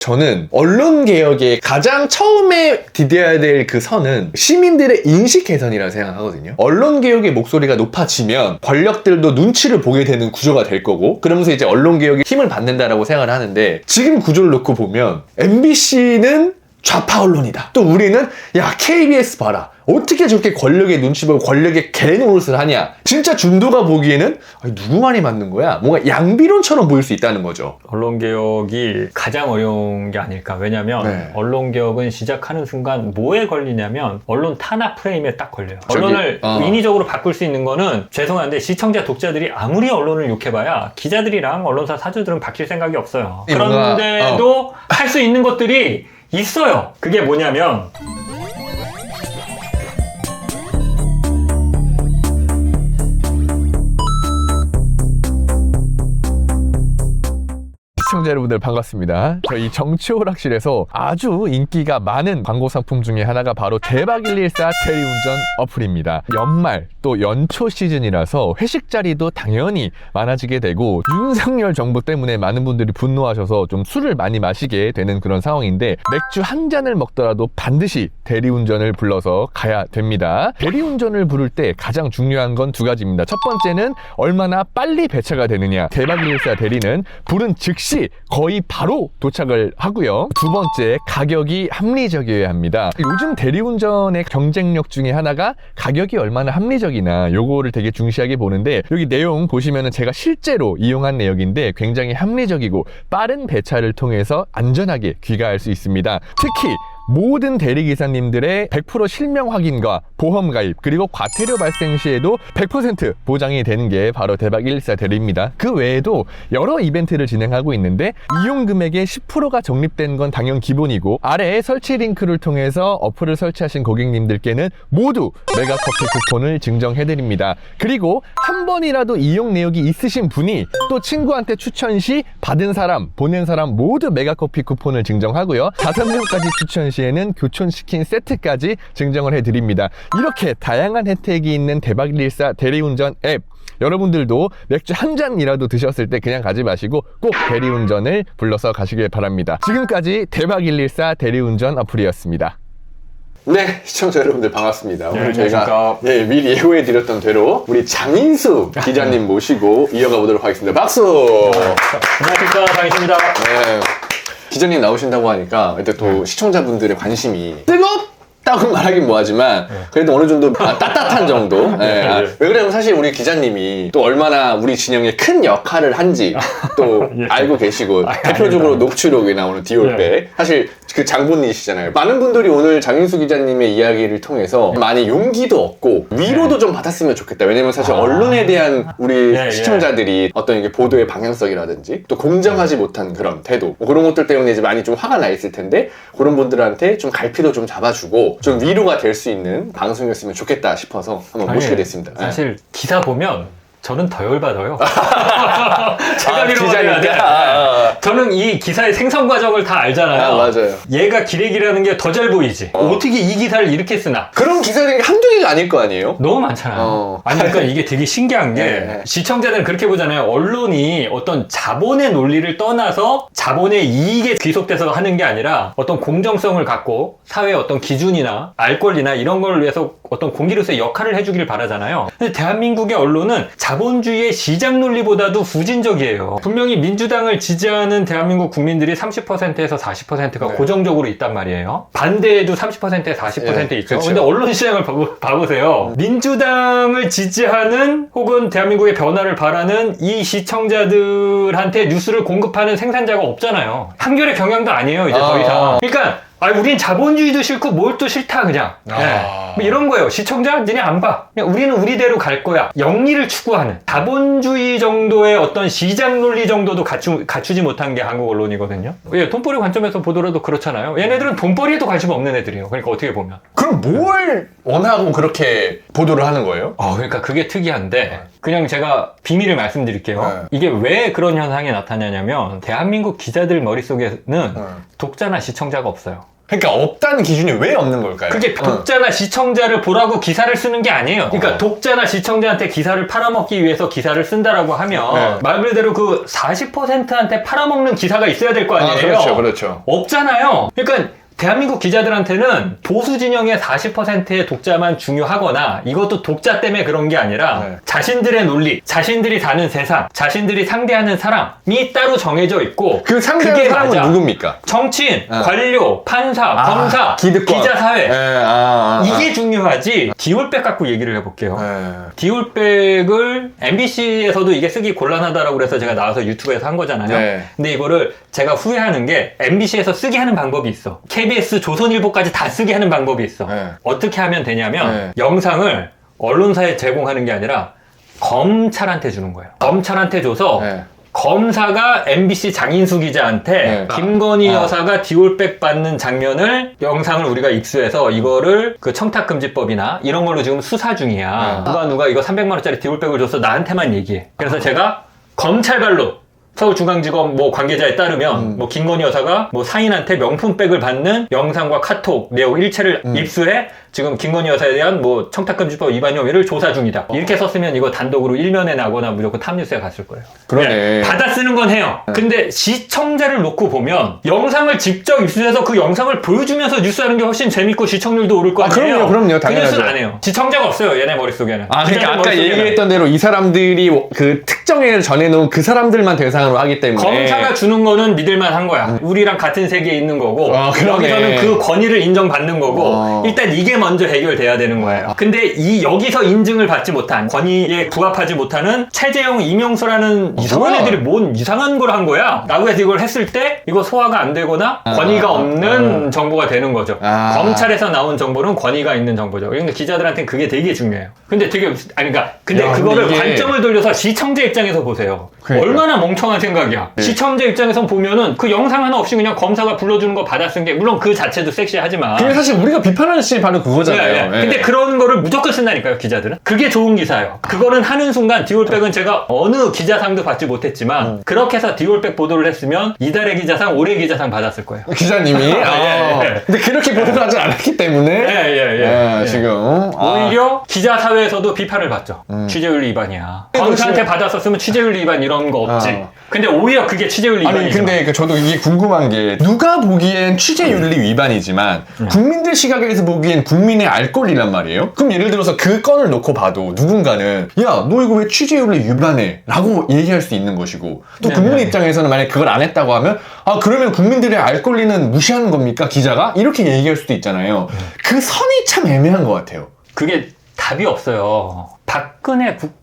저는 언론개혁의 가장 처음에 디뎌야 될 그 선은 시민들의 인식 개선이라고 생각하거든요. 언론개혁의 목소리가 높아지면 권력들도 눈치를 보게 되는 구조가 될 거고, 그러면서 이제 언론개혁이 힘을 받는다라고 생각을 하는데, 지금 구조를 놓고 보면 MBC는 좌파 언론이다. 또 우리는 야 KBS 봐라. 어떻게 저렇게 권력의 눈치 보고 권력의 개노릇을 하냐. 진짜 중도가 보기에는 아니, 누구 말이 맞는 거야? 뭔가 양비론처럼 보일 수 있다는 거죠. 언론개혁이 가장 어려운 게 아닐까. 왜냐면 언론개혁은 시작하는 순간 뭐에 걸리냐면 언론 탄압 프레임에 딱 걸려요. 언론을 인위적으로 바꿀 수 있는 거는 죄송한데 시청자 독자들이 아무리 언론을 욕해봐야 기자들이랑 언론사 사주들은 바뀔 생각이 없어요. 그런데도 할 수 있는 것들이 있어요. 그게 뭐냐면 시청자 여러분들 반갑습니다. 저희 정치오락실에서 아주 인기가 많은 광고 상품 중에 하나가 바로 대박114 대리운전 어플입니다. 연말 또 연초 시즌이라서 회식 자리도 당연히 많아지게 되고, 윤석열 정부 때문에 많은 분들이 분노하셔서 좀 술을 많이 마시게 되는 그런 상황인데, 맥주 한 잔을 먹더라도 반드시 대리운전을 불러서 가야 됩니다. 대리운전을 부를 때 가장 중요한 건 두 가지입니다. 첫 번째는 얼마나 빨리 배차가 되느냐. 대박114 대리는 부른 즉시 거의 바로 도착을 하고요. 두 번째, 가격이 합리적이어야 합니다. 요즘 대리운전의 경쟁력 중에 하나가 가격이 얼마나 합리적이나, 요거를 되게 중시하게 보는데, 여기 내용 보시면은 제가 실제로 이용한 내역인데 굉장히 합리적이고 빠른 배차를 통해서 안전하게 귀가할 수 있습니다. 특히 모든 대리기사님들의 100% 실명 확인과 보험 가입, 그리고 과태료 발생 시에도 100% 보장이 되는 게 바로 대박114 대리입니다. 그 외에도 여러 이벤트를 진행하고 있는데, 이용 금액의 10%가 적립된 건 당연 기본이고, 아래에 설치 링크를 통해서 어플을 설치하신 고객님들께는 모두 메가커피 쿠폰을 증정해드립니다. 그리고 한 번이라도 이용 내역이 있으신 분이 또 친구한테 추천 시 받은 사람, 보낸 사람 모두 메가커피 쿠폰을 증정하고요. 5명까지 추천 시에는 교촌치킨 세트까지 증정을 해드립니다. 이렇게 다양한 혜택이 있는 대박114 대리운전 앱, 여러분들도 맥주 한 잔이라도 드셨을 때 그냥 가지 마시고 꼭 대리운전을 불러서 가시길 바랍니다. 지금까지 대박114 대리운전 어플이었습니다. 네, 시청자 여러분들 반갑습니다. 오늘 저희가 미리 예고해드렸던 대로 우리 장인수 기자님 모시고 이어가 보도록 하겠습니다. 박수! 안녕하십니까, 장인수입니다. 네. 기자님 나오신다고 하니까 일단 또 시청자분들의 관심이 뜨겁다고 말하긴 뭐하지만 그래도 어느 정도 따뜻한 정도. 왜 그러냐면 사실 우리 기자님이 또 얼마나 우리 진영에 큰 역할을 한지 또 알고 계시고, 대표적으로 녹취록에 나오는 디올백 사실 그 장본인이시잖아요. 많은 분들이 오늘 장인수 기자님의 이야기를 통해서 많이 용기도 얻고 위로도 좀 받았으면 좋겠다. 왜냐면 사실 언론에 대한 우리 시청자들이 어떤 이게 보도의 방향성이라든지 또 공정하지 못한 그런 태도, 뭐 그런 것들 때문에 이제 많이 좀 화가 나 있을 텐데, 그런 분들한테 좀 갈피도 좀 잡아주고 좀 위로가 될 수 있는 방송이었으면 좋겠다 싶어서 한번 모시게 됐습니다. 사실 기사 보면 저는 더 열받아요. 제가 기자니까. 저는 이 기사의 생성 과정을 다 알잖아요. 맞아요. 얘가 기레기라는 게 더 잘 보이지. 어떻게 이 기사를 이렇게 쓰나? 그런 기사들이 한두 개가 아닐 거 아니에요? 너무 많잖아요. 아니, 그러니까 이게 되게 신기한 게 시청자들은 그렇게 보잖아요. 언론이 어떤 자본의 논리를 떠나서 자본의 이익에 귀속돼서 하는 게 아니라 어떤 공정성을 갖고 사회의 어떤 기준이나 알 권리나 이런 걸 위해서 어떤 공기로서의 역할을 해주길 바라잖아요. 근데 대한민국의 언론은 자본주의의 시장 논리보다도 후진적이에요. 분명히 민주당을 지지하는 대한민국 국민들이 30%에서 40%가 고정적으로 있단 말이에요. 반대에도 30%에 40% 있죠. 그렇죠. 근데 언론 시장을 봐보세요. 민주당을 지지하는 혹은 대한민국의 변화를 바라는 이 시청자들한테 뉴스를 공급하는 생산자가 없잖아요. 한결의 경향도 아니에요, 이제 더 이상. 그러니까 우린 자본주의도 싫고 뭘 또 싫다 그냥. 뭐 이런 거예요. 시청자 니네 안 봐. 그냥 우리는 우리대로 갈 거야. 영리를 추구하는 자본주의 정도의 어떤 시장 논리 정도도 갖추지 못한 게 한국 언론이거든요. 돈벌이 관점에서 보더라도 그렇잖아요. 얘네들은 돈벌이에도 관심 없는 애들이에요. 그러니까 어떻게 보면. 그럼 뭘 원하고 그렇게 보도를 하는 거예요? 그러니까 그게 특이한데 그냥 제가 비밀을 말씀드릴게요. 이게 왜 그런 현상이 나타나냐면 대한민국 기자들 머릿속에는 독자나 시청자가 없어요. 그러니까 없다는 기준이 왜 없는 걸까요? 그게 독자나 시청자를 보라고 기사를 쓰는 게 아니에요. 그러니까 독자나 시청자한테 기사를 팔아먹기 위해서 기사를 쓴다라고 하면 말 그대로 그 40%한테 팔아먹는 기사가 있어야 될 거 아니에요. 그렇죠. 없잖아요. 그러니까 대한민국 기자들한테는 보수 진영의 40%의 독자만 중요하거나 이것도 독자 때문에 그런 게 아니라 자신들의 논리, 자신들이 사는 세상, 자신들이 상대하는 사람이 따로 정해져 있고 그 상대하는 그게 사람은 맞아. 누굽니까? 정치인, 관료, 판사, 검사, 기득권. 기자사회 이게 중요하지. 디올백 갖고 얘기를 해볼게요. 디올백을 MBC에서도 이게 쓰기 곤란하다라고 그래서 제가 나와서 유튜브에서 한 거잖아요. 근데 이거를 제가 후회하는 게 MBC에서 쓰게 하는 방법이 있어. KBS, 조선일보까지 다 쓰게 하는 방법이 있어. 어떻게 하면 되냐면 영상을 언론사에 제공하는 게 아니라 검찰한테 주는 거예요. 검찰한테 줘서 검사가 MBC 장인수 기자한테 김건희 여사가 디올백 받는 장면을 영상을 우리가 입수해서 이거를 그 청탁금지법이나 이런 걸로 지금 수사 중이야. 누가 이거 300만 원짜리 디올백을 줘서 나한테만 얘기해. 그래서 제가 검찰발로 서울중앙지검 뭐 관계자에 따르면 뭐 김건희 여사가 뭐 사인한테 명품백을 받는 영상과 카톡 내용 일체를 입수해 지금 김건희 여사에 대한 뭐 청탁금지법 위반 혐의를 조사 중이다. 이렇게 썼으면 이거 단독으로 일면에 나거나 무조건 탑뉴스에 갔을 거예요. 그러네. 받아 쓰는 건 해요. 근데 시청자를 놓고 보면 영상을 직접 입수해서 그 영상을 보여주면서 뉴스하는 게 훨씬 재밌고 시청률도 오를 거 아니에요. 그럼요. 그 뉴스는 안 해요. 시청자가 없어요. 얘네 머릿속에는. 그러니까 아까 얘기했던 대로 이 사람들이 그 특정에 전해놓은 그 사람들만 대상으로 하기 때문에 검사가 주는 거는 믿을만 한 거야. 우리랑 같은 세계에 있는 거고 여기서는 그 권위를 인정받는 거고 일단 이게 먼저 해결돼야 되는 거예요. 근데 여기서 인증을 받지 못한 권위에 부합하지 못하는 최재형, 이명수라는 이상한 애들이 뭔 이상한 걸 한 거야 라고 해서 이걸 했을 때 이거 소화가 안 되거나 권위가 없는 정보가 되는 거죠. 검찰에서 나온 정보는 권위가 있는 정보죠. 그러니까 기자들한테는 그게 되게 중요해요. 근데 그거를 관점을 돌려서 시청자 입장에서 보세요. 얼마나 멍청한 생각이야. 시청자 입장에서 보면은 그 영상 하나 없이 그냥 검사가 불러주는 거 받아 쓴 게 물론 그 자체도 섹시하지만 그게 사실 우리가 비판하는 시 바로 그거잖아요. 근데 그런 거를 무조건 쓴다니까요, 기자들은. 그게 좋은 기사예요. 그거는 하는 순간 디올백은 제가 어느 기자상도 받지 못했지만 그렇게 해서 디올백 보도를 했으면 이달의 기자상, 올해 기자상 받았을 거예요. 기자님이? 근데 그렇게 보도를 하지 않았기 때문에 지금 오히려 기자사회에서도 비판을 받죠. 취재윤리 위반이야. 검사한테 받았었으면 취재윤리 위반 이런 거 없지. 근데 오히려 그게 취재윤리 위반이죠. 근데 저도 이게 궁금한 게 누가 보기엔 취재윤리 위반이지만 국민들 시각에서 보기엔 국민의 알 권리란 말이에요. 그럼 예를 들어서 그 건을 놓고 봐도 누군가는 야, 너 이거 왜 취재윤리 위반해? 라고 얘기할 수 있는 것이고 또 국민 입장에서는 만약에 그걸 안 했다고 하면 그러면 국민들의 알 권리는 무시하는 겁니까? 기자가? 이렇게 얘기할 수도 있잖아요. 그 선이 참 애매한 것 같아요. 그게 답이 없어요.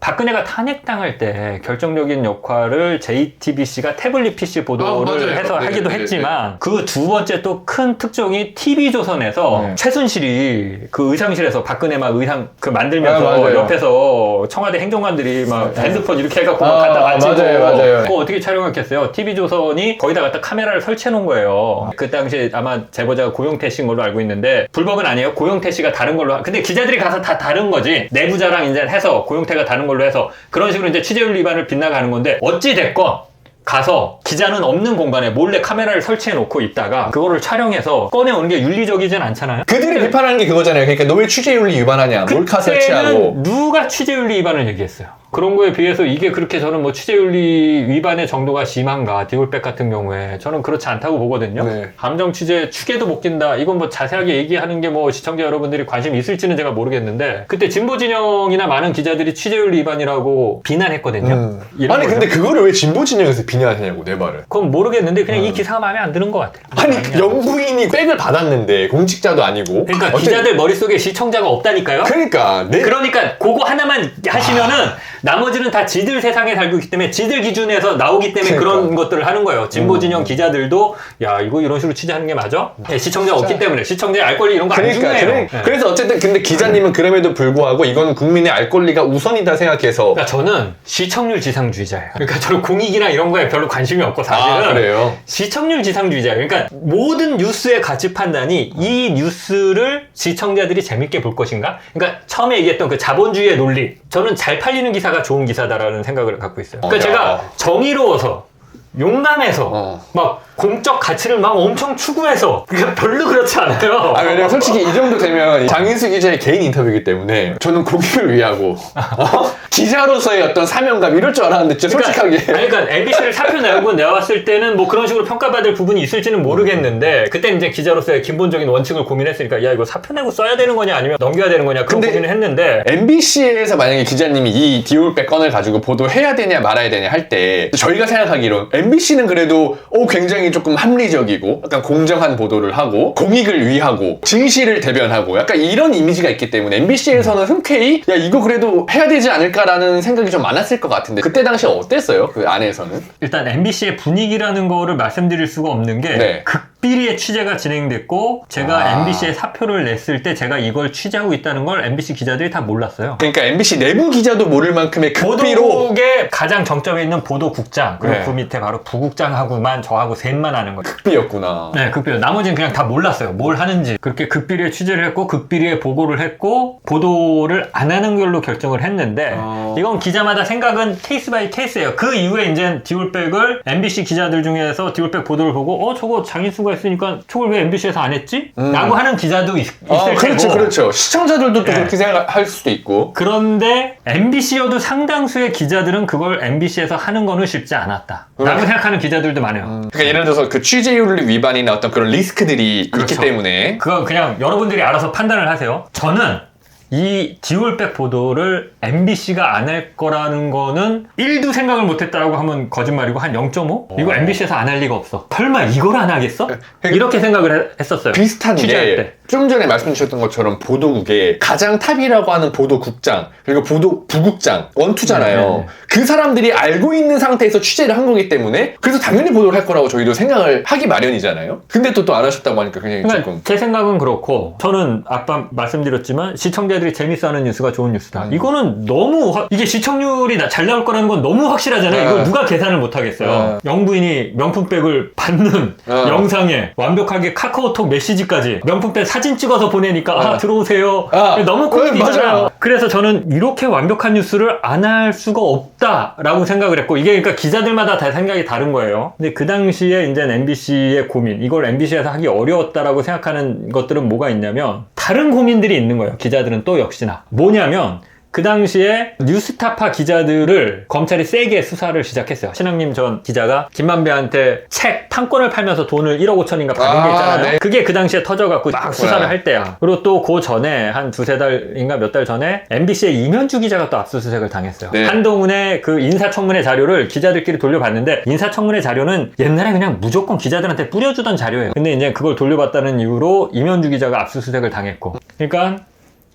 박근혜가 탄핵당할 때 결정적인 역할을 JTBC가 태블릿 PC 보도를 해서 하기도 했지만 그 두 번째 또 큰 특종이 TV조선에서 최순실이 그 의상실에서 박근혜 막 의상 그 만들면서 옆에서 청와대 행정관들이 막 핸드폰 이렇게 해갖고 막 갖다 맞추고 그거 어떻게 촬영했겠어요? TV조선이 거기다 갖다 카메라를 설치해 놓은 거예요. 그 당시에 아마 제보자가 고용태 씨인 걸로 알고 있는데 불법은 아니에요. 고용태 씨가 다른 걸로 근데 기자들이 가서 다 다른 거지. 내부자랑 이제 해서 고용태가 다른 걸로 해서 그런 식으로 이제 취재윤리 위반을 빗나가는 건데 어찌 됐건 가서 기자는 없는 공간에 몰래 카메라를 설치해 놓고 있다가 그거를 촬영해서 꺼내오는 게 윤리적이진 않잖아요. 그들이 비판하는 게 그거잖아요. 그러니까 너 왜 취재윤리 위반하냐? 몰카 설치하고. 누가 취재윤리 위반을 얘기했어요? 그런 거에 비해서 이게 그렇게 저는 뭐 취재윤리 위반의 정도가 심한가 디올백 같은 경우에 저는 그렇지 않다고 보거든요. 감정 취재 축에도 못 낀다. 이건 뭐 자세하게 얘기하는 게 뭐 시청자 여러분들이 관심이 있을지는 제가 모르겠는데 그때 진보 진영이나 많은 기자들이 취재윤리 위반이라고 비난했거든요. 근데 그거를 왜 진보 진영에서 비난하냐고 내 말을. 그건 모르겠는데 그냥 이 기사가 마음에 안 드는 것 같아요. 영부인이 백을 받았는데 공직자도 아니고. 그러니까 기자들 머릿속에 시청자가 없다니까요. 그러니까 그거 하나만 하시면은 나머지는 다 지들 세상에 살고 있기 때문에 지들 기준에서 나오기 때문에 그런 것들을 하는 거예요. 진보 진영 기자들도 야 이거 이런 식으로 취재하는 게 맞아? 시청자가 없기 때문에 시청자의 알 권리 이런 거 안 중요해요. 그래서 어쨌든 근데 기자님은 그럼에도 불구하고 이건 국민의 알 권리가 우선이다 생각해서 그러니까 저는 시청률 지상주의자예요. 그러니까 저는 공익이나 이런 거에 별로 관심이 없고 사실은 그래요? 시청률 지상주의자예요. 그러니까 모든 뉴스의 가치 판단이 이 뉴스를 시청자들이 재밌게 볼 것인가? 그러니까 처음에 얘기했던 그 자본주의의 논리 저는 잘 팔리는 기사가 좋은 기사다라는 생각을 갖고 있어요. 그러니까 제가 정의로워서 용감해서 막 공적 가치를 막 엄청 추구해서 그게 별로 그렇지 않아요. 아, 왜냐면 솔직히 이 정도 되면 장인수 기자의 개인 인터뷰이기 때문에 저는 고객을 위하고 기자로서의 어떤 사명감 이럴 줄 알았는데 진짜 솔직하게. 그러니까 MBC를 사표 내고 내가 봤을 때는 뭐 그런 식으로 평가받을 부분이 있을지는 모르겠는데 그때 이제 기자로서의 기본적인 원칙을 고민했으니까 야 이거 사표 내고 써야 되는 거냐 아니면 넘겨야 되는 거냐 그런 근데 고민을 했는데 MBC에서 만약에 기자님이 이 디올백 건을 가지고 보도해야 되냐 말아야 되냐 할 때 저희가 생각하기로 MBC는 그래도 굉장히 조금 합리적이고 약간 공정한 보도를 하고 공익을 위하고 진실을 대변하고 약간 이런 이미지가 있기 때문에 MBC에서는 흔쾌히 야 이거 그래도 해야 되지 않을까라는 생각이 좀 많았을 것 같은데 그때 당시 어땠어요? 그 안에서는? 일단 MBC의 분위기라는 거를 말씀드릴 수가 없는 게 네. 극비리의 취재가 진행됐고 제가 MBC에 사표를 냈을 때 제가 이걸 취재하고 있다는 걸 MBC 기자들이 다 몰랐어요. 그러니까 MBC 내부 기자도 모를 만큼의 극비로 보도국의 가장 정점에 있는 보도국장 그리고 네. 그 밑에 바로 부국장하고만 저하고 셋만 아는 거예요. 극비였구나. 네, 극비리. 나머지는 그냥 다 몰랐어요. 뭘 하는지. 그렇게 극비리에 취재를 했고 극비리에 보고를 했고 보도를 안 하는 걸로 결정을 했는데 이건 기자마다 생각은 케이스 바이 케이스예요. 그 이후에 이제 디올백을 MBC 기자들 중에서 디올백 보도를 보고 저거 장인수가 있으니까 저걸 왜 MBC에서 안 했지? 라고 하는 기자도 있을 그렇죠, 테고. 그렇죠. 시청자들도 또 네. 그렇게 생각할 수도 있고. 그런데 MBC여도 상당수의 기자들은 그걸 MBC에서 하는 거는 쉽지 않았다. 라고 생각하는 기자들도 많아요. 그러니까 예를 들어서 그 취재윤리 위반이나 어떤 그런 리스크들이 그렇죠. 있기 때문에 그건 그냥 여러분들이 알아서 판단을 하세요. 저는 이 디올백 보도를 MBC가 안 할 거라는 거는 1도 생각을 못했다라고 하면 거짓말이고 한 0.5? 이거 MBC에서 안 할 리가 없어. 설마 이걸 안 하겠어? 이렇게 생각을 했었어요. 비슷한 취재할 게 때. 좀 전에 말씀 주셨던 것처럼 보도국에 가장 탑이라고 하는 보도국장 그리고 부국장 원투잖아요. 네. 그 사람들이 알고 있는 상태에서 취재를 한 거기 때문에 그래서 당연히 보도를 할 거라고 저희도 생각을 하기 마련이잖아요. 근데 또 안 하셨다고 하니까 굉장히 그러니까 조금 제 생각은 그렇고 저는 아까 말씀드렸지만 시청자들이 재밌어하는 뉴스가 좋은 뉴스다. 이거는 너무 이게 시청률이 잘 나올 거라는 건 너무 확실하잖아요. 이걸 누가 계산을 못 하겠어요. 영부인이 명품백을 받는 영상에 완벽하게 카카오톡 메시지까지 명품백 사진 찍어서 보내니까 들어오세요. 너무 코미디잖아요. 맞아요. 그래서 저는 이렇게 완벽한 뉴스를 안 할 수가 없다라고 생각을 했고 이게 그러니까 기자들마다 다 생각이 다른 거예요. 근데 그 당시에 이제 MBC의 고민 이걸 MBC에서 하기 어려웠다라고 생각하는 것들은 뭐가 있냐면 다른 고민들이 있는 거예요. 기자들은 또 역시나 뭐냐면 그 당시에 뉴스타파 기자들을 검찰이 세게 수사를 시작했어요. 신학님 전 기자가 김만배한테 책 판권을 팔면서 돈을 1억 5천인가 받은 게 있잖아요. 네. 그게 그 당시에 터져갖고 막 수사를 할 때야. 그리고 또 그 전에 한 두세 달인가 몇 달 전에 MBC의 이면주 기자가 또 압수수색을 당했어요. 네. 한동훈의 그 인사청문회 자료를 기자들끼리 돌려봤는데 인사청문회 자료는 옛날에 그냥 무조건 기자들한테 뿌려주던 자료예요. 근데 이제 그걸 돌려봤다는 이유로 이면주 기자가 압수수색을 당했고. 그러니까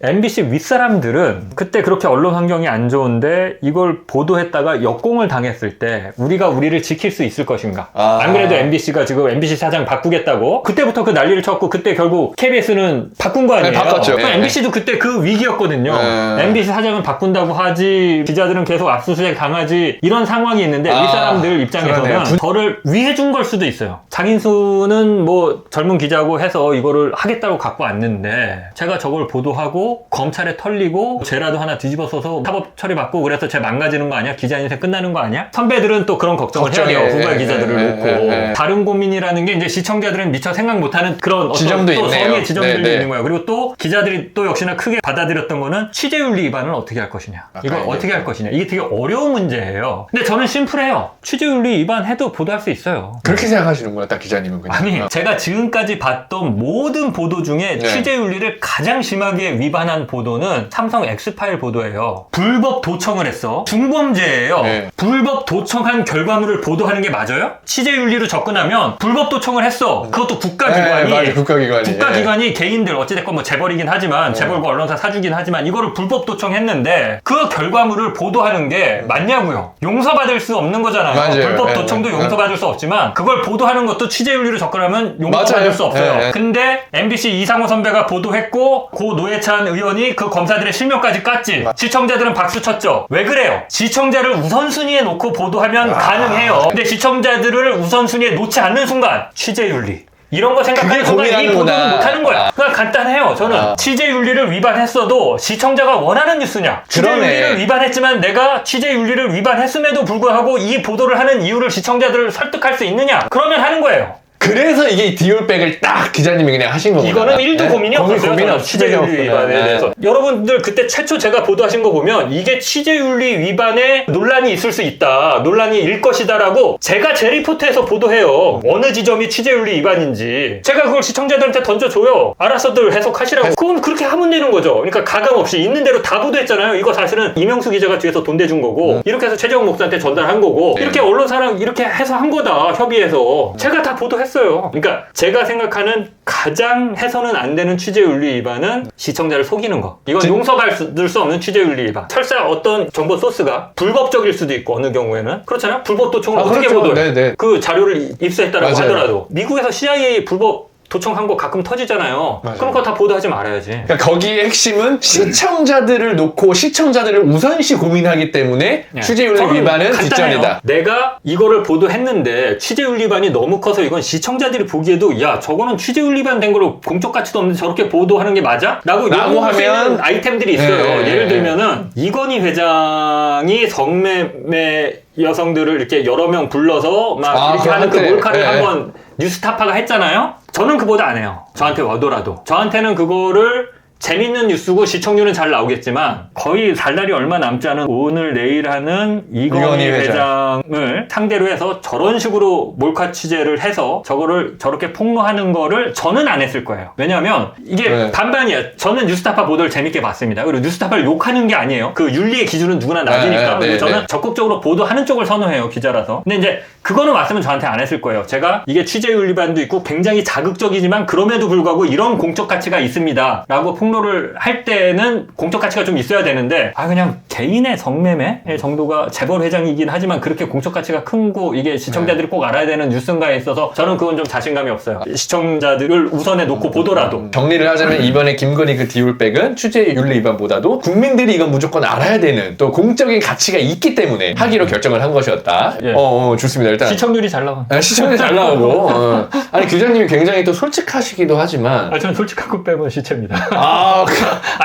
MBC 윗사람들은 그때 그렇게 언론 환경이 안 좋은데 이걸 보도했다가 역공을 당했을 때 우리가 우리를 지킬 수 있을 것인가. 안 그래도 MBC가 지금 MBC 사장 바꾸겠다고 그때부터 그 난리를 쳤고 그때 결국 KBS는 바꾼 거 아니에요. 네, 바꿨죠. MBC도 그때 그 위기였거든요. MBC 사장은 바꾼다고 하지 기자들은 계속 압수수색 당하지 이런 상황이 있는데 윗사람들 입장에서는 그러네요. 저를 위해준 걸 수도 있어요. 장인수는 뭐 젊은 기자고 해서 이거를 하겠다고 갖고 왔는데 제가 저걸 보도하고 검찰에 털리고 죄라도 하나 뒤집어 써서 사법 처리받고 그래서 쟤 망가지는 거 아니야? 기자 인생 끝나는 거 아니야? 선배들은 또 그런 걱정을 해야 돼요. 후발 기자들을 놓고. 다른 고민이라는 게 이제 시청자들은 미처 생각 못하는 그런 어떤 지점도 또 있네요. 성의 지점들도 네. 있는 거예요. 그리고 또 기자들이 또 역시나 크게 받아들였던 거는 취재윤리 위반을 어떻게 할 것이냐. 이걸 어떻게 할 것이냐. 이게 되게 어려운 문제예요. 근데 저는 심플해요. 취재윤리 위반해도 보도할 수 있어요. 그렇게 생각하시는구나 딱 기자님은 그냥. 아니 제가 지금까지 봤던 모든 보도 중에 취재윤리를 가장 심하게 위반한 보도는 삼성 엑스파일 보도예요. 불법 도청을 했어. 중범죄예요. 불법 도청한 결과물을 보도하는 게 맞아요? 취재윤리로 접근하면 불법 도청을 했어. 그것도 국가기관이 맞아, 국가기관이 개인들 어찌됐건 뭐 재벌이긴 하지만 재벌과 언론사 사주긴 하지만 이거를 불법 도청했는데 그 결과물을 보도하는 게 맞냐고요. 용서받을 수 없는 거잖아요. 맞아요. 불법 도청도 용서받을 수 없지만 그걸 보도하는 것도 취재윤리로 접근하면 용서받을 수 없어요. 근데 MBC 이상호 선배가 보도했고 고 노회찬 의원이 그 검사들의 실명까지 깠지. 시청자들은 박수 쳤죠. 왜 그래요? 시청자를 우선순위에 놓고 보도하면 가능해요. 근데 시청자들을 우선순위에 놓지 않는 순간 취재윤리 이런 거 생각하는 순간 이 고민하는구나. 보도는 못하는 거야. 그냥 간단해요. 저는 취재윤리를 위반했어도 시청자가 원하는 뉴스냐? 취재윤리를 위반했지만 내가 취재윤리를 위반했음에도 불구하고 이 보도를 하는 이유를 시청자들을 설득할 수 있느냐? 그러면 하는 거예요. 그래서 이게 디올백을 딱 기자님이 그냥 하신 거구나. 이거는 1도 고민이 없었어요. 고민 취재윤리 위반에 대해서. 여러분들 그때 최초 제가 보도하신 거 보면 이게 취재윤리 위반에 논란이 있을 수 있다. 논란이 일 것이다라고 제가 제 리포트에서 보도해요. 어느 지점이 취재윤리 위반인지. 제가 그걸 시청자들한테 던져줘요. 알아서들 해석하시라고. 그건 그렇게 하면 되는 거죠. 그러니까 가감 없이 있는 대로 다 보도했잖아요. 이거 사실은 이명수 기자가 뒤에서 돈 대준 거고 이렇게 해서 최재형 목사한테 전달한 거고 이렇게 언론사랑 이렇게 해서 한 거다. 협의해서. 제가 다 보도했어요. 그러니까 제가 생각하는 가장 해서는 안 되는 취재윤리 위반은 시청자를 속이는 거. 이건 용서받을 수 없는 취재윤리 위반. 설사 어떤 정보 소스가 불법적일 수도 있고 어느 경우에는 그렇잖아요. 불법 도청을 어떻게 그렇죠. 보도해? 네네. 그 자료를 입수했다라고 맞아요. 하더라도 미국에서 CIA 불법 도청한 거 가끔 터지잖아요. 맞아요. 그럼 그거 다 보도하지 말아야지. 그러니까 거기의 핵심은 시청자들을 놓고 시청자들을 우선시 고민하기 때문에 취재윤리 저는 위반은 간단해요. 뒷전이다. 내가 이거를 보도했는데 취재윤리 위반이 너무 커서 이건 시청자들이 보기에도 야 저거는 취재윤리 위반 된 걸로 공적 가치도 없는데 저렇게 보도하는 게 맞아? 라고 요구할 수 있는 아이템들이 있어요. 네. 예를 들면은 이건희 회장이 성매매 여성들을 이렇게 여러 명 불러서 막 이렇게 하는 그 몰카를 한번 뉴스타파가 했잖아요. 저는 그 보도 안 해요. 저한테 와더라도. 저한테는 그거를 재밌는 뉴스고 시청률은 잘 나오겠지만 거의 살 날이 얼마 남지 않은 오늘 내일 하는 이건희 회장을 상대로 해서 저런 식으로 몰카 취재를 해서 저거를 저렇게 폭로하는 거를 저는 안 했을 거예요. 왜냐하면 이게 반반이야. 저는 뉴스타파 보도를 재밌게 봤습니다. 그리고 뉴스타파를 욕하는 게 아니에요. 그 윤리의 기준은 누구나 낮으니까. 그리고 저는 적극적으로 보도하는 쪽을 선호해요. 기자라서. 근데 이제 그거는 왔으면 저한테 안 했을 거예요. 제가 이게 취재윤리 위반도 있고 굉장히 자극적이지만 그럼에도 불구하고 이런 공적 가치가 있습니다. 라고 폭로를 할 때는 공적 가치가 좀 있어야 되는데 그냥 개인의 성매매 정도가 재벌 회장이긴 하지만 그렇게 공적 가치가 큰 거 이게 시청자들이 꼭 알아야 되는 뉴스인가에 있어서 저는 그건 좀 자신감이 없어요. 시청자들을 우선에 놓고 보더라도. 정리를 하자면 이번에 김건희 그 디올백은 취재윤리 위반보다도 국민들이 이건 무조건 알아야 되는 또 공적인 가치가 있기 때문에 하기로 결정을 한 것이었다. 예. 좋습니다. 일단 시청률이 잘 나와. 시청률이 잘 나오고 아니 기자님이 굉장히 또 솔직하시기도 하지만 저는 솔직한 것 빼고 시체입니다.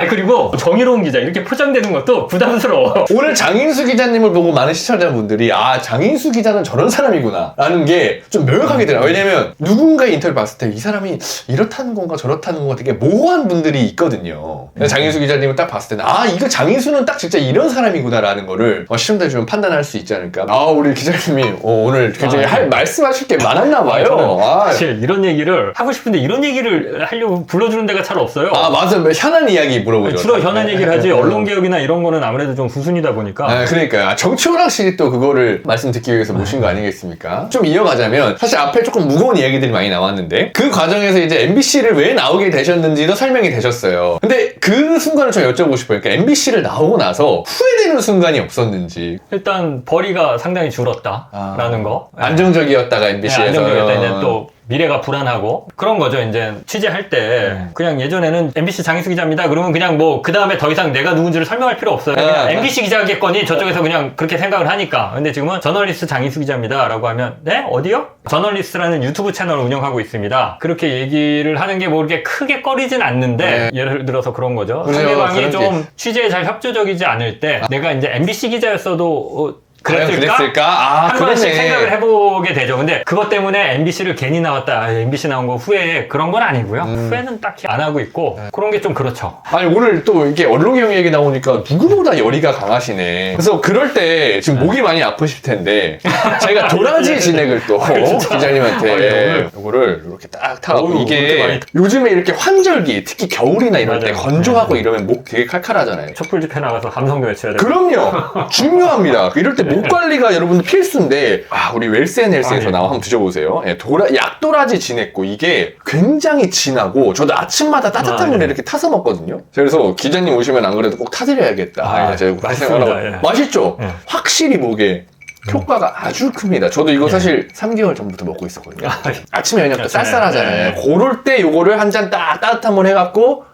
그리고 정의로운 기자 이렇게 포장되는 것도 부담스러워. 오늘 장인수 기자님을 보고 많은 시청자분들이 장인수 기자는 저런 사람이구나 라는 게 좀 명확하게 들어요. 왜냐면 누군가의 인터뷰 봤을 때 이 사람이 이렇다는 건가 저렇다는 건가 되게 모호한 분들이 있거든요. 장인수 기자님을 딱 봤을 때는 이거 장인수는 딱 진짜 이런 사람이구나 라는 거를 시청자들이 좀 판단할 수 있지 않을까. 우리 기자님이 오늘 굉장히 말씀하실 게 많았나 봐요. 사실 이런 얘기를 하고 싶은데 이런 얘기를 하려고 불러주는 데가 잘 없어요. 맞아요. 현안 이야기 물어보죠. 주로 현안 얘기를 하지 언론개혁이나 이런 거는 아무래도 좀 후순위다 보니까. 그러니까요. 정치호랑 씨도 또 그거를 말씀 듣기 위해서 모신 거 아니겠습니까? 좀 이어가자면 사실 앞에 조금 무거운 이야기들이 많이 나왔는데 그 과정에서 이제 MBC를 왜 나오게 되셨는지도 설명이 되셨어요. 근데 그 순간을 좀 여쭤보고 싶어요. 그러니까 MBC를 나오고 나서 후회되는 순간이 없었는지. 일단 벌이가 상당히 줄었다라는 거. 안정적이었다가 MBC에서. 안정적이었다. 이제 또 미래가 불안하고 그런 거죠. 이제 취재할 때 그냥 예전에는 MBC 장인수 기자입니다. 그러면 그냥 뭐 그 다음에 더 이상 내가 누군지를 설명할 필요 없어요. 그냥 MBC 기자겠거니 저쪽에서 그냥 그렇게 생각을 하니까. 근데 지금은 저널리스트 장인수 기자입니다. 라고 하면 네? 어디요? 저널리스트라는 유튜브 채널을 운영하고 있습니다. 그렇게 얘기를 하는 게 뭐 이렇게 크게 꺼리진 않는데 예를 들어서 그런 거죠. 상대방이 좀 취재에 잘 협조적이지 않을 때 내가 이제 MBC 기자였어도 그랬을까? 한 번씩 생각을 해보게 되죠. 근데 그것 때문에 MBC를 괜히 나왔다. MBC 나온 거 후회해. 그런 건 아니고요. 후회는 딱히 안 하고 있고 그런 게 좀 그렇죠. 오늘 또 이렇게 언론개혁 얘기 나오니까 누구보다 열의가 강하시네. 그래서 그럴 때 지금 목이 많이 아프실 텐데 제가 도라지 진액을 또 기자님한테 이거를 이렇게 딱 타고 이게 요즘에 이렇게 환절기 특히 겨울이나 이럴 때 건조하고 이러면 목 되게 칼칼하잖아요. 촛불 집회 나가서 감성도 외쳐야 돼요. 그럼요. 중요합니다. 이럴 때 목 관리가 여러분들 필수인데 우리 웰스앤헬스에서 나와 한번 드셔보세요. 약도라지 진했고 이게 굉장히 진하고 저도 아침마다 따뜻한 물에 이렇게 타서 먹거든요. 그래서 기자님 오시면 안 그래도 꼭 타드려야겠다. 제가 맛있습니다. 맛있죠? 확실히 목에 효과가 아주 큽니다. 저도 이거 사실 3개월 전부터 먹고 있었거든요. 아침에 왜냐면 또 쌀쌀하잖아요. 그럴 때 요거를 한 잔 딱 따뜻한 물 해갖고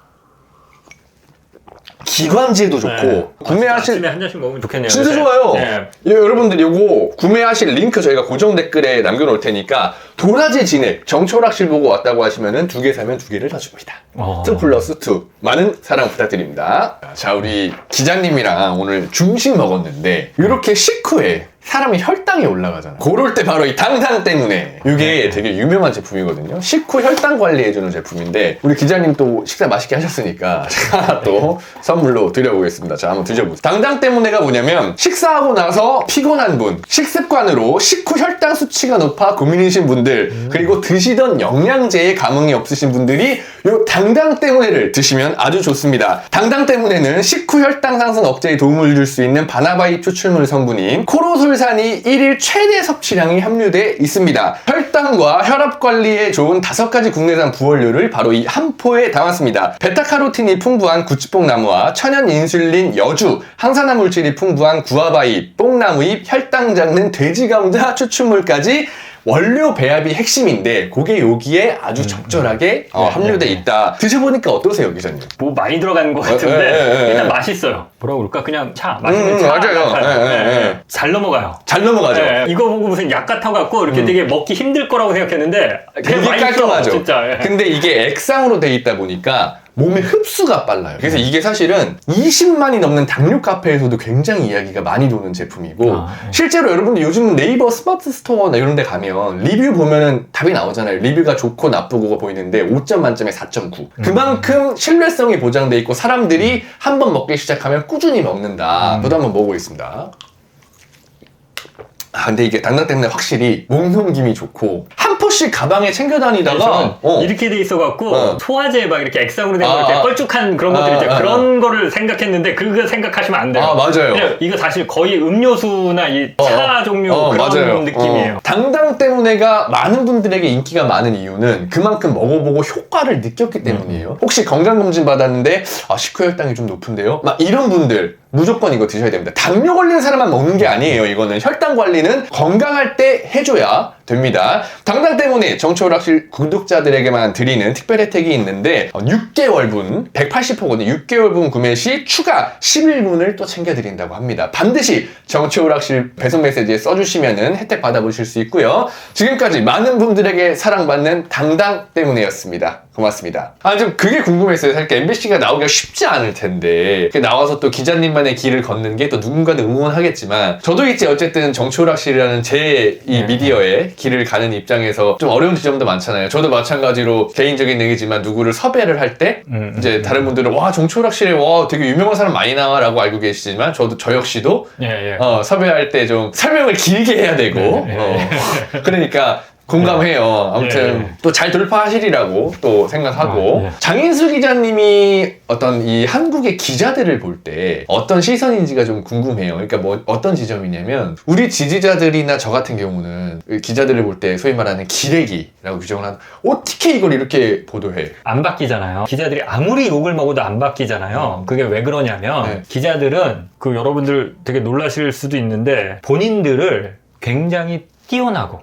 기관지에도 좋고 네. 구매하실 아침에 한 잔씩 먹으면 좋겠네요. 진짜 요새. 좋아요. 네. 여러분들 이거 구매하실 링크 저희가 고정 댓글에 남겨놓을 테니까 도라지 진액 정초락실 보고 왔다고 하시면은 2개 사면 2개를 더 줍니다. 2 플러스 2 많은 사랑 부탁드립니다. 자, 우리 기자님이랑 오늘 중식 먹었는데 이렇게 식후에 사람이 혈당이 올라가잖아. 그럴 때 바로 이 당당 때문에 이게 되게 유명한 제품이거든요. 식후 혈당 관리해주는 제품인데 우리 기자님 또 식사 맛있게 하셨으니까 제가 또 선물로 드려보겠습니다. 자, 한번 드셔보세요. 당당 때문에가 뭐냐면 식사하고 나서 피곤한 분, 식습관으로 식후 혈당 수치가 높아 고민이신 분들 그리고 드시던 영양제에 감흥이 없으신 분들이 이 당당 때문에를 드시면 아주 좋습니다. 당당 때문에는 식후 혈당 상승 억제에 도움을 줄 수 있는 바나바잎 추출물 성분인 코로솔산이 1일 최대 섭취량이 함유돼 있습니다. 혈당과 혈압 관리에 좋은 5가지 국내산 부원료를 바로 이 한 포에 담았습니다. 베타카로틴이 풍부한 구치뽕나무와 천연 인슐린 여주, 항산화 물질이 풍부한 구아바잎, 뽕나무잎, 혈당 잡는 돼지감자 추출물까지 원료 배합이 핵심인데 그게 여기에 아주 적절하게 함유돼 있다. 드셔보니까 어떠세요, 기자님? 뭐 많이 들어가는 것 같은데 일단 맛있어요. 뭐라고 그럴까? 그냥 차 맛있는 차. 맞아요. 잘 넘어가요. 잘 넘어가죠. 이거 보고 무슨 약 같아갖고 이렇게 되게 먹기 힘들 거라고 생각했는데 되게 맛있어, 깔끔하죠. 진짜. 근데 이게 액상으로 돼 있다 보니까 몸에 흡수가 빨라요. 그래서 이게 사실은 20만이 넘는 당뇨 카페에서도 굉장히 이야기가 많이 도는 제품이고 실제로 여러분들 요즘은 네이버 스마트 스토어나 이런 데 가면 리뷰 보면은 답이 나오잖아요. 리뷰가 좋고 나쁘고 보이는데 5점 만점에 4.9. 그만큼 신뢰성이 보장돼 있고 사람들이 한번 먹기 시작하면 꾸준히 먹는다. 저도 한번 먹어보겠습니다. 근데 이게 당당 때문에 확실히 목넘김이 좋고 한 포씩 가방에 챙겨 다니다가 이렇게 돼 있어갖고 소화제 막 이렇게 액상으로 된 거 이렇게 껄쭉한 그런 것들 있죠. 그런 거를 생각했는데 그거 생각하시면 안 돼요. 맞아요. 그냥 이거 사실 거의 음료수나 이 차 종류 그런 맞아요. 느낌이에요. 당당 때문에가 많은 분들에게 인기가 많은 이유는 그만큼 먹어보고 효과를 느꼈기 때문이에요. 혹시 건강검진 받았는데 식후 혈당이 좀 높은데요? 막 이런 분들 무조건 이거 드셔야 됩니다. 당뇨 걸린 사람만 먹는 게 아니에요. 이거는 혈당 관리는 건강할 때 해줘야 됩니다. 당당 때문에 정초락실 구독자들에게만 드리는 특별 혜택이 있는데 6개월분 180호거든요. 6개월분 구매 시 추가 11분을 또 챙겨드린다고 합니다. 반드시 정초락실 배송 메시지에 써주시면 혜택 받아보실 수 있고요. 지금까지 많은 분들에게 사랑받는 당당 때문에였습니다. 고맙습니다. 좀 그게 궁금했어요. 사실 MBC가 나오기가 쉽지 않을 텐데 나와서 또 기자님만의 길을 걷는 게 또 누군가는 응원하겠지만 저도 이제 어쨌든 정초락실이라는 제 이 미디어에 길을 가는 입장에서 좀 어려운 지점도 많잖아요. 저도 마찬가지로 개인적인 얘기지만 누구를 섭외를 할 때 이제 다른 분들은 와 정초락실에 와 되게 유명한 사람 많이 나와라고 알고 계시지만 저 역시도 섭외할 때 좀 설명을 길게 해야 되고 그러니까 공감해요. 아무튼 또 잘 돌파하시리라고 또 생각하고 장인수 기자님이 어떤 이 한국의 기자들을 볼 때 어떤 시선인지가 좀 궁금해요. 그러니까 뭐 어떤 지점이냐면 우리 지지자들이나 저 같은 경우는 기자들을 볼 때 소위 말하는 기레기라고 규정을 하는 어떻게 이걸 이렇게 보도해? 안 바뀌잖아요. 기자들이 아무리 욕을 먹어도 안 바뀌잖아요. 그게 왜 그러냐면 기자들은 그 여러분들 되게 놀라실 수도 있는데 본인들을 굉장히 뛰어나고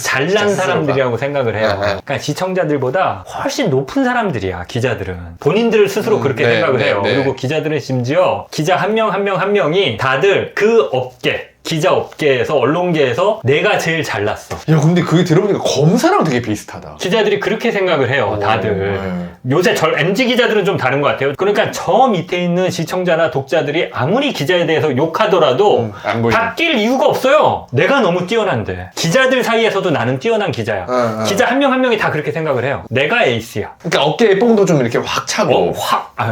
잘난 사람들이라고 생각을 해요. 그러니까 시청자들보다 훨씬 높은 사람들이야, 기자들은. 본인들 스스로 그렇게 생각을 해요. 그리고 기자들은 심지어 기자 한 명 한 명이 다들 그 업계, 기자 업계에서 언론계에서 내가 제일 잘났어. 야, 근데 그게 들어보니까 검사랑 되게 비슷하다. 기자들이 그렇게 생각을 해요, 다들. 요새 MG 기자들은 좀 다른 것 같아요. 그러니까 저 밑에 있는 시청자나 독자들이 아무리 기자에 대해서 욕하더라도 바뀔 이유가 없어요. 내가 너무 뛰어난데. 기자들 사이에서도 나는 뛰어난 기자야. 기자 한 명 한 명이 다 그렇게 생각을 해요. 내가 에이스야. 그러니까 어깨에 뽕도 좀 이렇게 확 차고.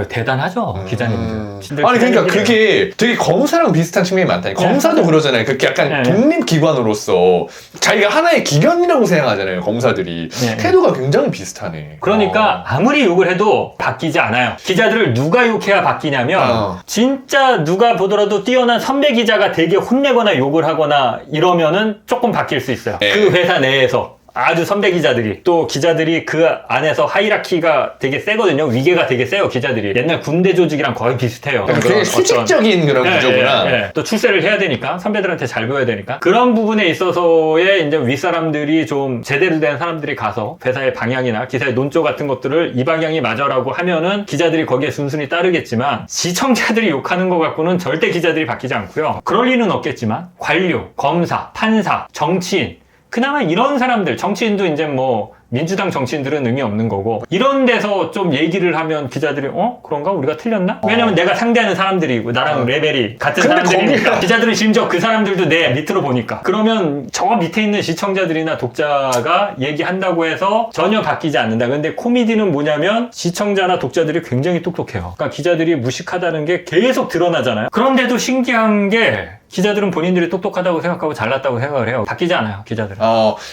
대단하죠, 기자님들. 아니 그러니까 그게 되게 검사랑 비슷한 측면이 많다. 검사도 그러잖아요. 그렇게 약간 독립기관으로서 자기가 하나의 기관이라고 생각하잖아요. 검사들이. 태도가 굉장히 비슷하네. 그러니까 아무리 욕을 해도 바뀌지 않아요. 기자들을 누가 욕해야 바뀌냐면 진짜 누가 보더라도 뛰어난 선배 기자가 되게 혼내거나 욕을 하거나 이러면은 조금 바뀔 수 있어요. 그 회사 내에서. 아주 선배 기자들이 또 기자들이 그 안에서 하이라키가 되게 세거든요. 위계가 되게 세요. 기자들이 옛날 군대 조직이랑 거의 비슷해요. 되게 수직적인 그런 구조구나. 또 출세를 해야 되니까 선배들한테 잘 보여야 되니까 그런 부분에 있어서의 이제 윗사람들이 좀 제대로 된 사람들이 가서 회사의 방향이나 기사의 논조 같은 것들을 이 방향이 맞아라고 하면은 기자들이 거기에 순순히 따르겠지만 시청자들이 욕하는 것 갖고는 절대 기자들이 바뀌지 않고요. 그럴 리는 없겠지만 관료, 검사, 판사, 정치인 그나마 이런 사람들, 정치인도 이제 뭐 민주당 정치인들은 의미 없는 거고 이런 데서 좀 얘기를 하면 기자들이 그런가? 우리가 틀렸나? 왜냐면 내가 상대하는 사람들이고 나랑 레벨이 같은 사람들이니까 기자들은 심지어 그 사람들도 내 밑으로 보니까 그러면 저 밑에 있는 시청자들이나 독자가 얘기한다고 해서 전혀 바뀌지 않는다. 근데 코미디는 뭐냐면 시청자나 독자들이 굉장히 똑똑해요. 그러니까 기자들이 무식하다는 게 계속 드러나잖아요. 그런데도 신기한 게 기자들은 본인들이 똑똑하다고 생각하고 잘났다고 생각을 해요. 바뀌지 않아요, 기자들은.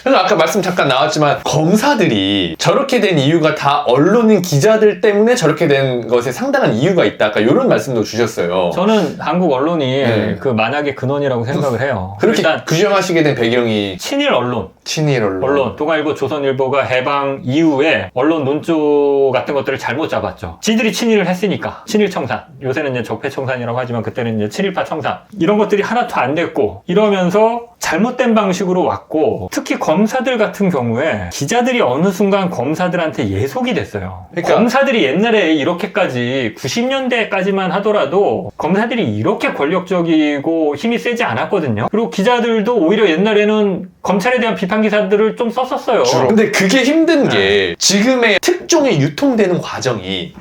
그래서 아까 말씀 잠깐 나왔지만 검사들이 저렇게 된 이유가 다 언론인 기자들 때문에 저렇게 된 것에 상당한 이유가 있다. 아까 이런 말씀도 주셨어요. 저는 한국 언론이 그 만약의 근원이라고 생각을 해요. 그렇게 일단 규정하시게 된 배경이 친일 언론. 친일 언론. 동아일보, 조선일보가 해방 이후에 언론 논조 같은 것들을 잘못 잡았죠. 지들이 친일을 했으니까. 친일 청산. 요새는 이제 적폐 청산이라고 하지만 그때는 이제 친일파 청산. 이런 것들이 하나도 안 됐고 이러면서 잘못된 방식으로 왔고 특히 검사들 같은 경우에 기자들이 어느 순간 검사들한테 예속이 됐어요. 그러니까 검사들이 옛날에 이렇게까지 90년대까지만 하더라도 검사들이 이렇게 권력적이고 힘이 세지 않았거든요. 그리고 기자들도 오히려 옛날에는 검찰에 대한 비판 기사들을 좀 썼었어요. 근데 그게 힘든 게 지금의 특종이 유통되는 과정이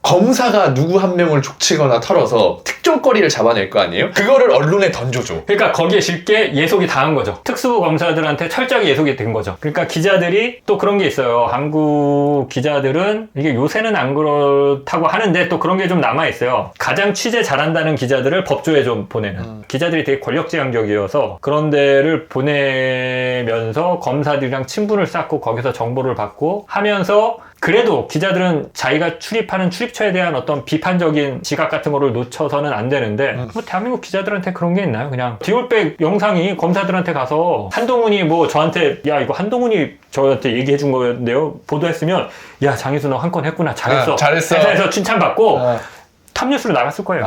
검사가 누구 한 명을 족치거나 털어서 특종거리를 잡아낼 거 아니에요? 그거를 언론에 던져줘. 그러니까 거기에 쉽게 예속이 당한 거죠. 특수부 검사들한테 철저하게 예속이 된 거죠. 그러니까 기자들이 또 그런 게 있어요. 한국 기자들은 이게 요새는 안 그렇다고 하는데 또 그런 게 좀 남아있어요. 가장 취재 잘한다는 기자들을 법조에 좀 보내는. 기자들이 되게 권력지향적이어서 그런 데를 보내면서 검사들이랑 친분을 쌓고 거기서 정보를 받고 하면서 그래도 기자들은 자기가 출입하는 출입처에 대한 어떤 비판적인 지각 같은 거를 놓쳐서는 안 되는데 뭐 대한민국 기자들한테 그런 게 있나요? 그냥 디올백 영상이 검사들한테 가서 한동훈이 뭐 저한테 야 이거 한동훈이 저한테 얘기해 준 거였는데요. 보도했으면 야 장희수 너 한 건 했구나 잘했어. 잘했어. 회사에서 칭찬받고 탑뉴스로 나갔을 거예요.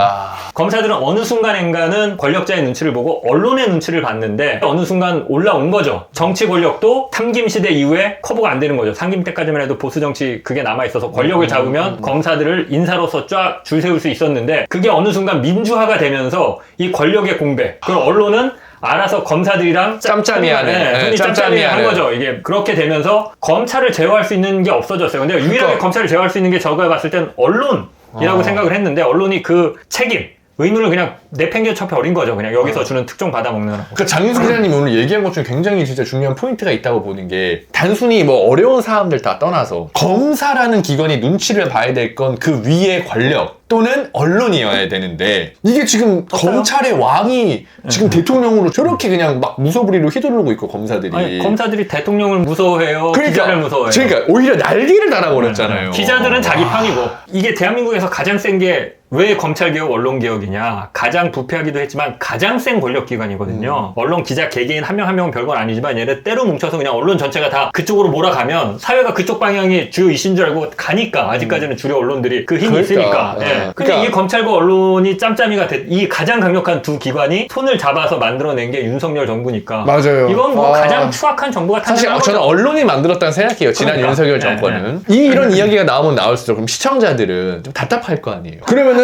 검사들은 어느 순간인가는 권력자의 눈치를 보고 언론의 눈치를 봤는데 어느 순간 올라온 거죠. 정치 권력도 탐김 시대 이후에 커버가 안 되는 거죠. 상김 때까지만 해도 보수 정치 그게 남아있어서 권력을 잡으면 검사들을 인사로서 쫙 줄 세울 수 있었는데 그게 어느 순간 민주화가 되면서 이 권력의 공백 그리고 언론은 알아서 검사들이랑 짬짬이하는 흔히 짬짬이한 거죠. 이게 그렇게 되면서 검찰을 제어할 수 있는 게 없어졌어요. 근데 유일하게 검찰을 제어할 수 있는 게 저거 봤을 땐 언론이라고 생각을 했는데 언론이 그 책임 의무를 그냥 내팽겨 버린 거죠. 그냥 여기서 주는 특종 받아먹는. 그 장윤수 기자님이 오늘 얘기한 것 중에 굉장히 진짜 중요한 포인트가 있다고 보는 게 단순히 뭐 어려운 사람들 다 떠나서 검사라는 기관이 눈치를 봐야 될 건 그 위의 권력 또는 언론이어야 되는데 이게 지금 검찰의 왕이 지금 대통령으로 저렇게 그냥 막 무소불위로 휘두르고 있고 검사들이. 아니, 검사들이 대통령을 무서워해요. 기자를 무서워해요. 그러니까 오히려 난리를 달아버렸잖아요. 기자들은 자기 편이고 이게 대한민국에서 가장 센 게 왜 검찰개혁, 언론개혁이냐. 가장 부패하기도 했지만 가장 센 권력기관이거든요. 언론 기자 개개인 한 명 한 명은 별건 아니지만 얘네 때로 뭉쳐서 그냥 언론 전체가 다 그쪽으로 몰아가면 사회가 그쪽 방향이 주요 이슈인 줄 알고 가니까 아직까지는 주류 언론들이 그 힘이 있으니까. 예. 근데 이 검찰과 언론이 짬짬이가 이 가장 강력한 두 기관이 손을 잡아서 만들어낸 게 윤석열 정부니까. 맞아요. 이건 뭐 가장 추악한 정부가 사실 탄생한 저는 거죠. 언론이 만들었다는 생각해요. 지난 그러니까. 윤석열 정권은. 이런 이야기가 나오면 나올수록 그럼 시청자들은 좀 답답할 거 아니에요. 그러면은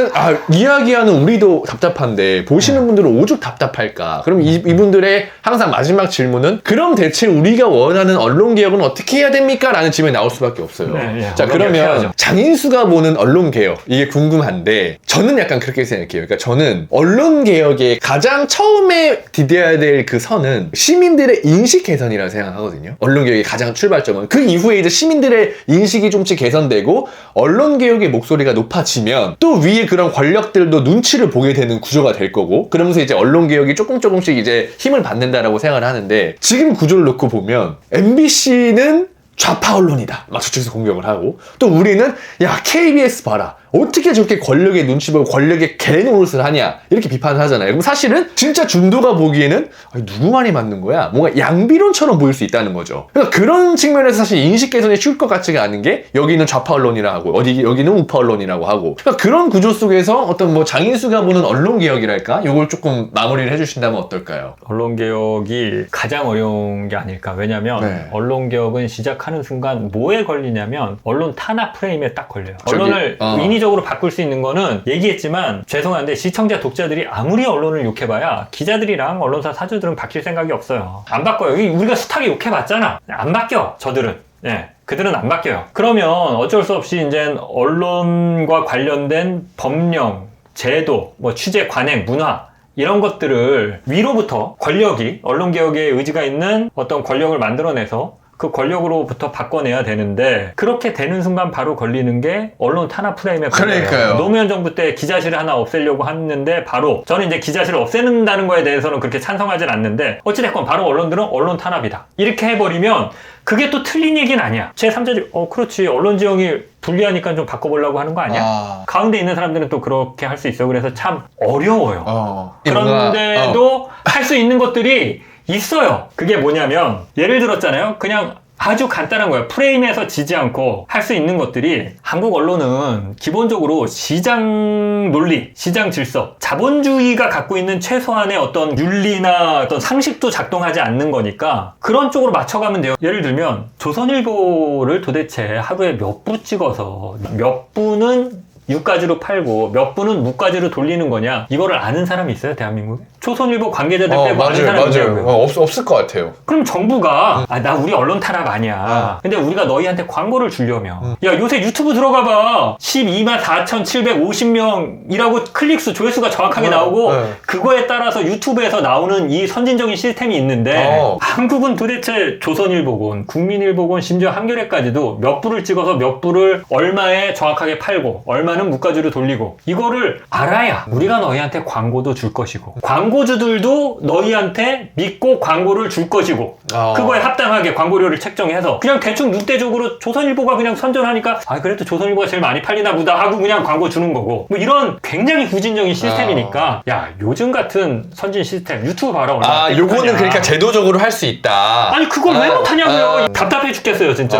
이야기하는 우리도 답답한데 보시는 분들은 오죽 답답할까. 그럼 이분들의 항상 마지막 질문은 그럼 대체 우리가 원하는 언론개혁은 어떻게 해야 됩니까? 라는 질문이 나올 수밖에 없어요. 자 그러면 장인수가 보는 언론개혁 이게 궁금한데 저는 약간 그렇게 생각해요. 그러니까 저는 언론개혁의 가장 처음에 디뎌야 될 그 선은 시민들의 인식 개선이라고 생각하거든요. 언론개혁의 가장 출발점은 그 이후에 이제 시민들의 인식이 좀씩 개선되고 언론개혁의 목소리가 높아지면 또 위에 그런 권력들도 눈치를 보게 되는 구조가 될 거고 그러면서 이제 언론개혁이 조금씩 이제 힘을 받는다라고 생각을 하는데 지금 구조를 놓고 보면 MBC는 좌파 언론이다. 막 저쪽에서 공격을 하고 또 우리는 야 KBS 봐라. 어떻게 저렇게 권력의 눈치 보고 권력의 개노릇을 하냐 이렇게 비판을 하잖아요. 그럼 사실은 진짜 중도가 보기에는 아니, 누구 말이 맞는 거야? 뭔가 양비론처럼 보일 수 있다는 거죠. 그러니까 그런 측면에서 사실 인식 개선이 쉬울 것 같지가 않은 게 여기는 좌파 언론이라 하고 여기는 우파 언론이라고 하고 그러니까 그런 구조 속에서 어떤 뭐 장인수가 보는 언론 개혁이랄까? 요걸 조금 마무리를 해주신다면 어떨까요? 언론 개혁이 가장 어려운 게 아닐까. 왜냐면 네. 언론 개혁은 시작하는 순간 뭐에 걸리냐면 언론 탄압 프레임에 딱 걸려요. 저기, 언론을 인위적으로 바꿀 수 있는 거는 얘기했지만 죄송한데 시청자 독자들이 아무리 언론을 욕해봐야 기자들이랑 언론사 사주들은 바뀔 생각이 없어요. 안 바꿔요. 우리가 숱하게 욕해봤잖아. 안 바뀌어. 저들은. 예. 그들은 안 바뀌어요. 그러면 어쩔 수 없이 이제 언론과 관련된 법령, 제도, 뭐 취재 관행, 문화 이런 것들을 위로부터 권력이 언론개혁에 의지가 있는 어떤 권력을 만들어내서 그 권력으로부터 바꿔내야 되는데 그렇게 되는 순간 바로 걸리는 게 언론 탄압 프레임에 걸려요. 그러니까요. 노무현 정부 때 기자실을 하나 없애려고 했는데 바로 저는 이제 기자실을 없애는다는 거에 대해서는 그렇게 찬성하진 않는데 어찌됐건 바로 언론들은 언론 탄압이다. 이렇게 해버리면 그게 또 틀린 얘기는 아니야. 제3자들이 그렇지 언론 지형이 불리하니까 좀 바꿔보려고 하는 거 아니야? 가운데 있는 사람들은 또 그렇게 할 수 있어. 그래서 참 어려워요. 그런데도 할 수 있는 것들이 있어요. 그게 뭐냐면 예를 들었잖아요. 그냥 아주 간단한 거예요. 프레임에서 지지 않고 할 수 있는 것들이 한국 언론은 기본적으로 시장 논리, 시장 질서, 자본주의가 갖고 있는 최소한의 어떤 윤리나 어떤 상식도 작동하지 않는 거니까 그런 쪽으로 맞춰가면 돼요. 예를 들면 조선일보를 도대체 하루에 몇 부 찍어서 몇 부는 유가지로 팔고 몇 분은 무가지로 돌리는 거냐 이거를 아는 사람이 있어요 대한민국에? 조선일보 관계자들 빼고 아는 사람이 있냐고요? 없을 것 같아요. 그럼 정부가 나 우리 언론 탄압 아니야. 근데 우리가 너희한테 광고를 주려면 야 요새 유튜브 들어가봐 124,750명이라고 클릭수 조회수가 정확하게 나오고 그거에 따라서 유튜브에서 나오는 이 선진적인 시스템이 있는데 한국은 도대체 조선일보건 국민일보건 심지어 한겨레까지도 몇 부를 찍어서 몇 부를 얼마에 정확하게 팔고 얼마는 무가지로 돌리고 이거를 알아야 우리가 너희한테 광고도 줄 것이고 광고주들도 너희한테 믿고 광고를 줄 것이고 그거에 합당하게 광고료를 책정해서 그냥 대충 눈대적으로 조선일보가 그냥 선전하니까 그래도 조선일보가 제일 많이 팔리나 보다 하고 그냥 광고 주는 거고 뭐 이런 굉장히 후진적인 시스템이니까 야 요즘 같은 선진 시스템 유튜브 봐라 얼마나 요거는 그러니까 제도적으로 할 수 있다. 아니 그걸 왜 못하냐고요. 답답해 죽겠어요 진짜.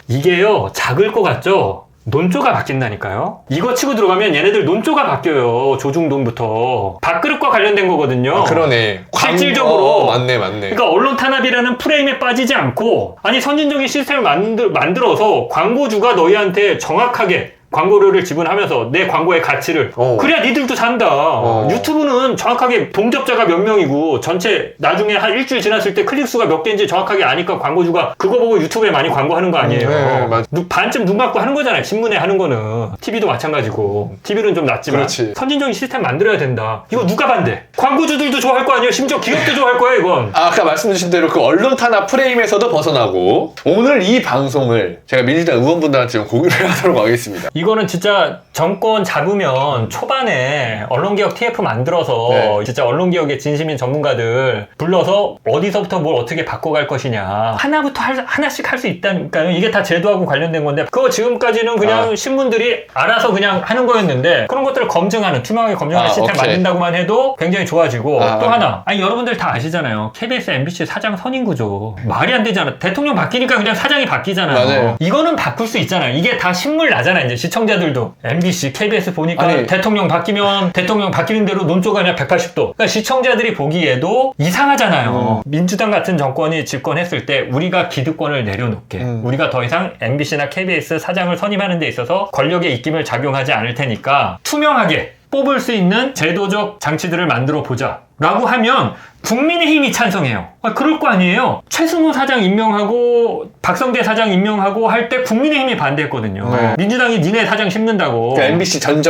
이게요 작을 것 같죠? 논조가 바뀐다니까요. 이거 치고 들어가면 얘네들 논조가 바뀌어요. 조중동부터. 밥그릇과 관련된 거거든요. 그러네. 실질적으로. 맞네. 그러니까 언론 탄압이라는 프레임에 빠지지 않고 아니 선진적인 시스템을 만들어서 광고주가 너희한테 정확하게 광고료를 지불하면서 내 광고의 가치를 그래야 니들도 산다. 유튜브는 정확하게 동접자가 몇 명이고 전체 나중에 한 일주일 지났을 때 클릭수가 몇 개인지 정확하게 아니까 광고주가 그거 보고 유튜브에 많이 광고하는 거 아니에요. 반쯤 눈 감고 하는 거잖아요. 신문에 하는 거는. TV도 마찬가지고. TV는 좀 낫지만 그렇지. 선진적인 시스템 만들어야 된다. 이거 누가 반대? 광고주들도 좋아할 거 아니에요. 심지어 기업도 좋아할 거야 이건. 아까 말씀 주신 대로 그 언론 탄압 프레임에서도 벗어나고 오늘 이 방송을 제가 민주당 의원분들한테 좀 공유를 하도록 하겠습니다. 이거는 진짜 정권 잡으면 초반에 언론개혁 TF 만들어서 진짜 언론개혁에 진심인 전문가들 불러서 어디서부터 뭘 어떻게 바꿔갈 것이냐 하나부터 하나씩 할 수 있다니까요. 이게 다 제도하고 관련된 건데 그거 지금까지는 그냥 신문들이 알아서 그냥 하는 거였는데 그런 것들을 검증하는 투명하게 검증하는 시스템 만든다고만 해도 굉장히 좋아지고 또 하나 여러분들 다 아시잖아요. KBS, MBC 사장 선임구조 말이 안 되잖아. 대통령 바뀌니까 그냥 사장이 바뀌잖아요. 맞아요. 이거는 바꿀 수 있잖아요. 이게 다 신물 나잖아 이제 시청자들도. MBC, KBS 보니까 대통령 바뀌면 대통령 바뀌는 대로 논조가 그냥 180도. 그러니까 시청자들이 보기에도 이상하잖아요. 민주당 같은 정권이 집권했을 때 우리가 기득권을 내려놓게 우리가 더 이상 MBC나 KBS 사장을 선임하는 데 있어서 권력의 입김을 작용하지 않을 테니까 투명하게 뽑을 수 있는 제도적 장치들을 만들어 보자 라고 하면 국민의힘이 찬성해요. 그럴 거 아니에요. 최승호 사장 임명하고 박성대 사장 임명하고 할 때 국민의힘이 반대했거든요. 민주당이 니네 사장 심는다고. 그러니까 MBC 전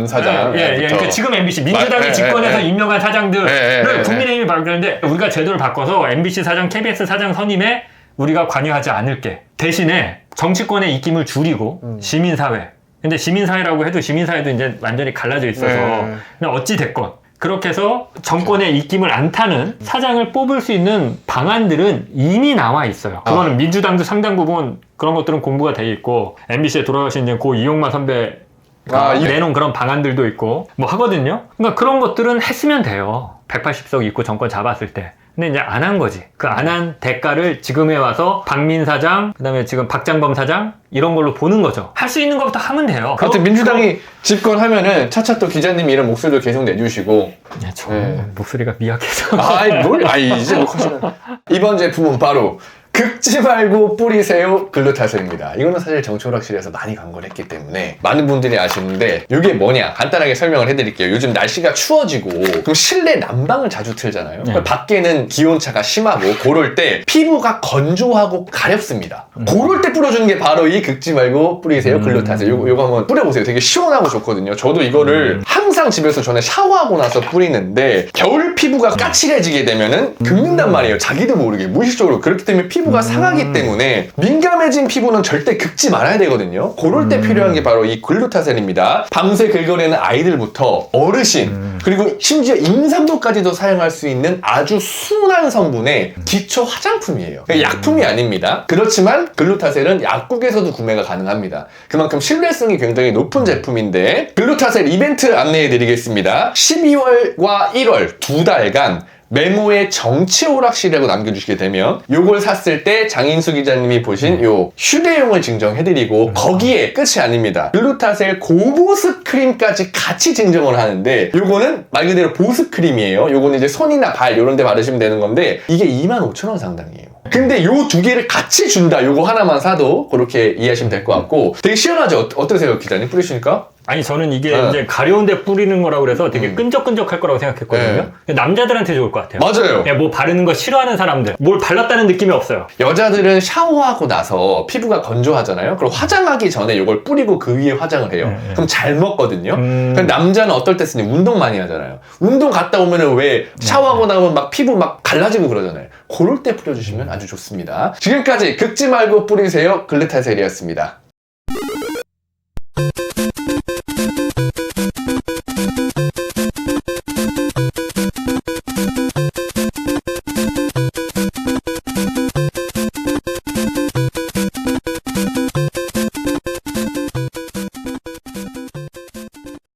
사장. 그러니까 지금 MBC 민주당이 집권해서 임명한 사장들을 국민의힘이 반대했는데 우리가 제도를 바꿔서 MBC 사장, KBS 사장 선임에 우리가 관여하지 않을게. 대신에 정치권의 입김을 줄이고 시민사회. 근데 시민사회라고 해도 시민사회도 이제 완전히 갈라져 있어서 그냥 어찌 됐건 그렇게 해서 정권의 입김을 안 타는 사장을 뽑을 수 있는 방안들은 이미 나와 있어요. 그거는 민주당도 상당 부분 그런 것들은 공부가 돼 있고 MBC에 돌아가신 이제 고 이용만 선배 내놓은 그런 방안들도 있고 뭐 하거든요. 그러니까 그런 것들은 했으면 돼요. 180석 있고 정권 잡았을 때. 근데 이제 안 한 거지. 그 안 한 대가를 지금에 와서 박민 사장, 그다음에 지금 박장범 사장 이런 걸로 보는 거죠. 할 수 있는 것부터 하면 돼요. 하여튼 민주당이 집권하면은 차차 또 기자님이 이런 목소리도 계속 내주시고. 저 목소리가 미약해서. 이제 녹화시간. 이번 제품은 바로 긁지 말고 뿌리세요 글루타셀입니다. 이거는 사실 정치오락실에서 많이 광고를 했기 때문에 많은 분들이 아시는데 이게 뭐냐 간단하게 설명을 해드릴게요. 요즘 날씨가 추워지고 그럼 실내 난방을 자주 틀잖아요. 밖에는 기온차가 심하고 그럴 때 피부가 건조하고 가렵습니다. 그럴 때 뿌려주는 게 바로 이 긁지 말고 뿌리세요 글루타셀. 요거 한번 뿌려보세요. 되게 시원하고 좋거든요. 저도 이거를 항상 집에서 전에 샤워하고 나서 뿌리는데 겨울 피부가 까칠해지게 되면은 긁는단 말이에요. 자기도 모르게 무의식적으로. 그렇기 때문에 피부가 상하기 때문에 민감해진 피부는 절대 긁지 말아야 되거든요. 그럴 때 필요한 게 바로 이 글루타셀입니다. 밤새 긁어내는 아이들부터 어르신 그리고 심지어 임산부까지도 사용할 수 있는 아주 순한 성분의 기초 화장품이에요. 그러니까 약품이 아닙니다. 그렇지만 글루타셀은 약국에서도 구매가 가능합니다. 그만큼 신뢰성이 굉장히 높은 제품인데 글루타셀 이벤트 안내해 드리겠습니다. 12월과 1월 두 달간 메모에 정치오락실이라고 남겨주시게 되면 요걸 샀을 때 장인수 기자님이 보신 요 휴대용을 증정해드리고 거기에 끝이 아닙니다. 글루타셀 고보습 크림까지 같이 증정을 하는데 요거는 말 그대로 보습 크림이에요. 요거는 이제 손이나 발 요런 데 바르시면 되는 건데 이게 25,000원 상당이에요. 근데 요 두 개를 같이 준다. 요거 하나만 사도 그렇게 이해하시면 될 것 같고 되게 시원하죠? 어떠세요 기자님 뿌리시니까? 아니 저는 이게 이제 가려운데 뿌리는 거라고 그래서 되게 끈적끈적할 거라고 생각했거든요. 남자들한테 좋을 것 같아요. 맞아요. 뭐 바르는 거 싫어하는 사람들 뭘 발랐다는 느낌이 없어요. 여자들은 샤워하고 나서 피부가 건조하잖아요. 그럼 화장하기 전에 이걸 뿌리고 그 위에 화장을 해요. 그럼 잘 먹거든요. 근데 남자는 어떨 때 쓰니 운동 많이 하잖아요. 운동 갔다 오면은 왜 샤워하고 나면 막 피부 막 갈라지고 그러잖아요. 그럴 때 뿌려주시면 아주 좋습니다. 지금까지 긁지 말고 뿌리세요 글루타셀이었습니다.